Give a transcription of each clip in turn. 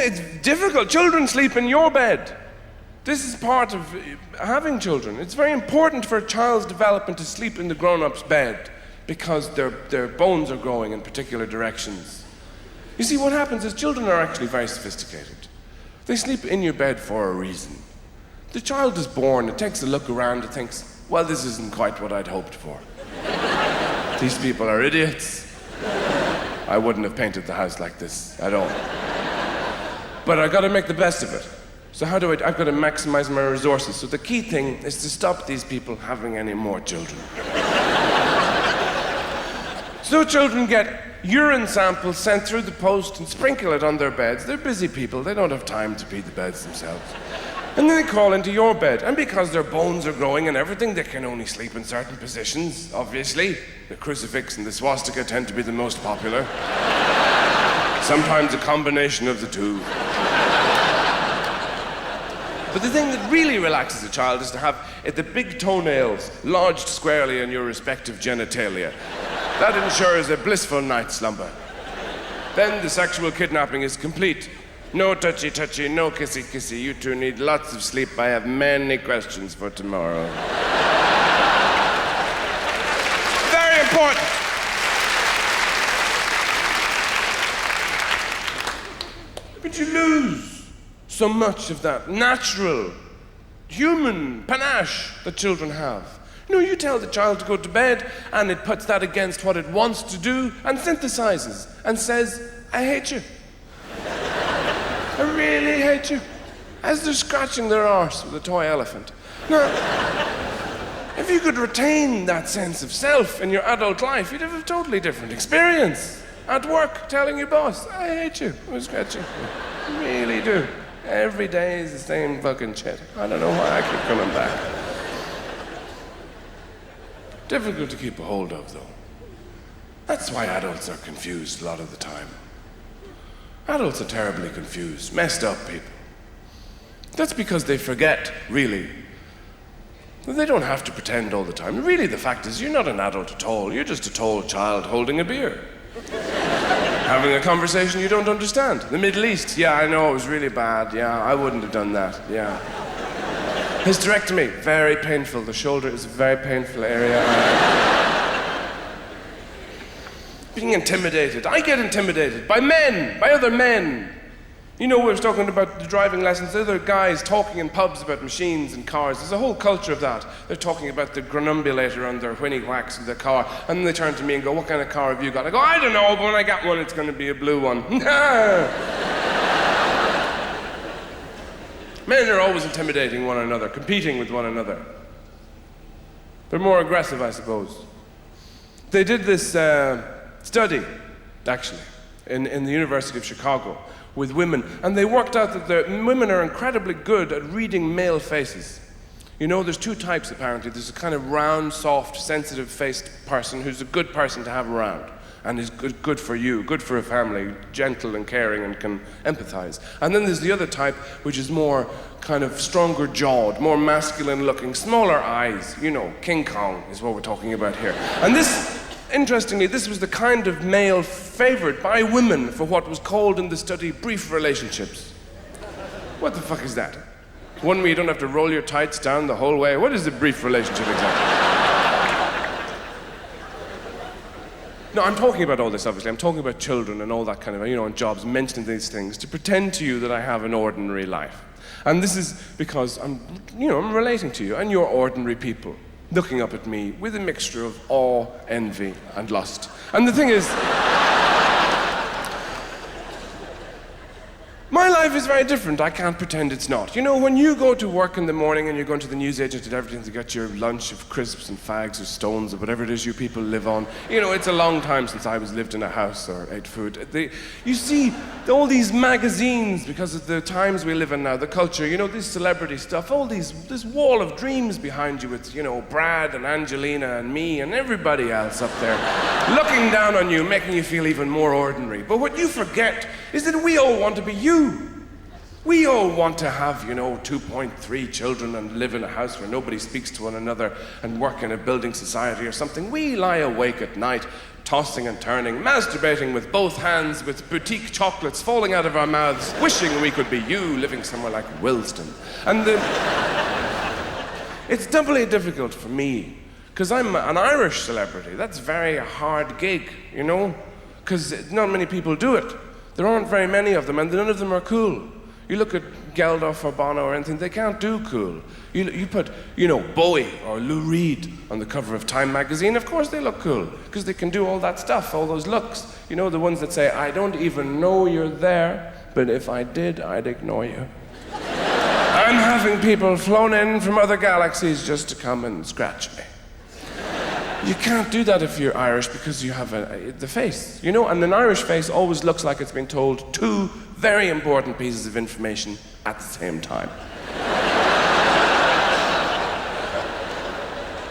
it's difficult. Children sleep in your bed. This is part of having children. It's very important for a child's development to sleep in the grown-up's bed because their bones are growing in particular directions. You see, what happens is children are actually very sophisticated. They sleep in your bed for a reason. The child is born, it takes a look around, it thinks, well, this isn't quite what I'd hoped for. These people are idiots. I wouldn't have painted the house like this at all. But I've got to make the best of it. So how do I've got to maximize my resources. So the key thing is to stop these people having any more children. So children get urine samples sent through the post and sprinkle it on their beds. They're busy people, they don't have time to pee the beds themselves. And then they crawl into your bed, and because their bones are growing and everything, they can only sleep in certain positions, obviously. The crucifix and the swastika tend to be the most popular. Sometimes a combination of the two. But the thing that really relaxes a child is to have the big toenails lodged squarely in your respective genitalia. That ensures a blissful night's slumber. Then the sexual kidnapping is complete. No touchy-touchy, no kissy-kissy. You two need lots of sleep. I have many questions for tomorrow. Very important. But you lose so much of that natural, human panache that children have. You tell the child to go to bed, and it puts that against what it wants to do, and synthesizes, and says, I hate you. I really hate you. As they're scratching their arse with a toy elephant. Now, if you could retain that sense of self in your adult life, you'd have a totally different experience. At work, telling your boss, I hate you. I scratch you. I really do. Every day is the same fucking shit. I don't know why I keep coming back. Difficult to keep a hold of, though. That's why adults are confused a lot of the time. Adults are terribly confused, messed up people. That's because they forget, really. They don't have to pretend all the time. Really, the fact is, you're not an adult at all. You're just a tall child holding a beer. Having a conversation you don't understand. The Middle East, yeah, I know, it was really bad. Yeah, I wouldn't have done that, yeah. Hysterectomy, very painful. The shoulder is a very painful area. Being intimidated. I get intimidated by men, by other men. We were talking about the driving lessons. Other guys talking in pubs about machines and cars. There's a whole culture of that. They're talking about the granambulator on their whinny whacks of the car. And then they turn to me and go, what kind of car have you got? I go, I don't know, but when I get one, it's going to be a blue one. Men are always intimidating one another, competing with one another. They're more aggressive, I suppose. They did this study, actually, in the University of Chicago with women, and they worked out that the women are incredibly good at reading male faces. There's two types, apparently. There's a kind of round, soft, sensitive-faced person who's a good person to have around and is good for you, good for a family, gentle and caring and can empathize. And then there's the other type, which is more kind of stronger jawed, more masculine looking, smaller eyes. King Kong is what we're talking about here. And this, interestingly, this was the kind of male favored by women for what was called in the study brief relationships. What the fuck is that? One where you don't have to roll your tights down the whole way. What is a brief relationship exactly? No, I'm talking about all this, obviously. I'm talking about children and all that kind of, and jobs, mentioning these things to pretend to you that I have an ordinary life. And this is because I'm relating to you, and you're ordinary people, looking up at me with a mixture of awe, envy, and lust. And the thing is, my life is very different. I can't pretend it's not. When you go to work in the morning and you're going to the newsagent and everything to get your lunch of crisps and fags or stones or whatever it is you people live on, it's a long time since I lived in a house or ate food. You see all these magazines, because of the times we live in now, the culture, this celebrity stuff, this wall of dreams behind you with, Brad and Angelina and me and everybody else up there looking down on you, making you feel even more ordinary. But what you forget is that we all want to be you. We all want to have, 2.3 children and live in a house where nobody speaks to one another and work in a building society or something. We lie awake at night tossing and turning, masturbating with both hands, with boutique chocolates falling out of our mouths, wishing we could be you living somewhere like Willesden. And it's doubly difficult for me, because I'm an Irish celebrity. That's a very hard gig, you know? Because not many people do it. There aren't very many of them, and none of them are cool. You look at Geldof or Bono or anything, they can't do cool. You put, Bowie or Lou Reed on the cover of Time magazine, of course they look cool, because they can do all that stuff, all those looks. You know, the ones that say, I don't even know you're there, but if I did, I'd ignore you. I'm having people flown in from other galaxies just to come and scratch me. You can't do that if you're Irish because you have the face, and an Irish face always looks like it's been told two very important pieces of information at the same time.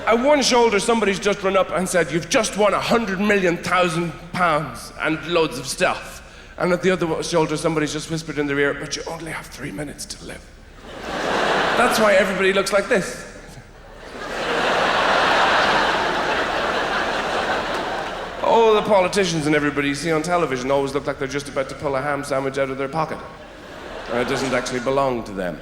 At one shoulder, somebody's just run up and said, you've just won 100,000,000 pounds and loads of stuff. And at the other shoulder, somebody's just whispered in their ear, but you only have 3 minutes to live. That's why everybody looks like this. All the politicians and everybody you see on television always look like they're just about to pull a ham sandwich out of their pocket. And it doesn't actually belong to them.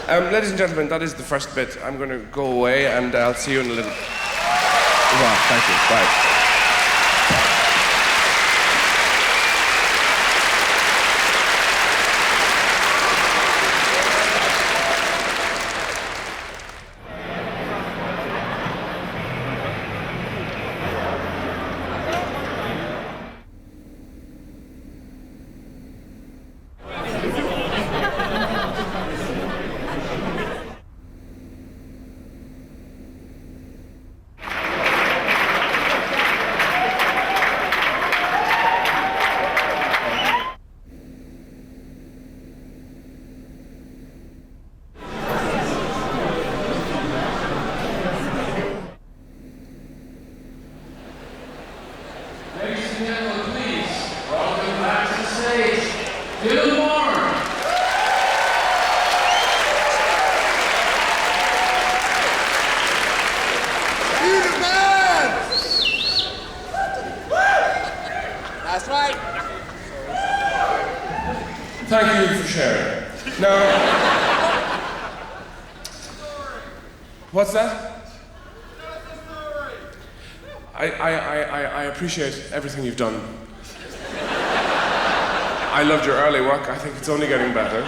Ladies and gentlemen, that is the first bit. I'm going to go away and I'll see you in a little... Well, thank you. Bye. Thank you for sharing. Now, what's that? I appreciate everything you've done. I loved your early work. I think it's only getting better.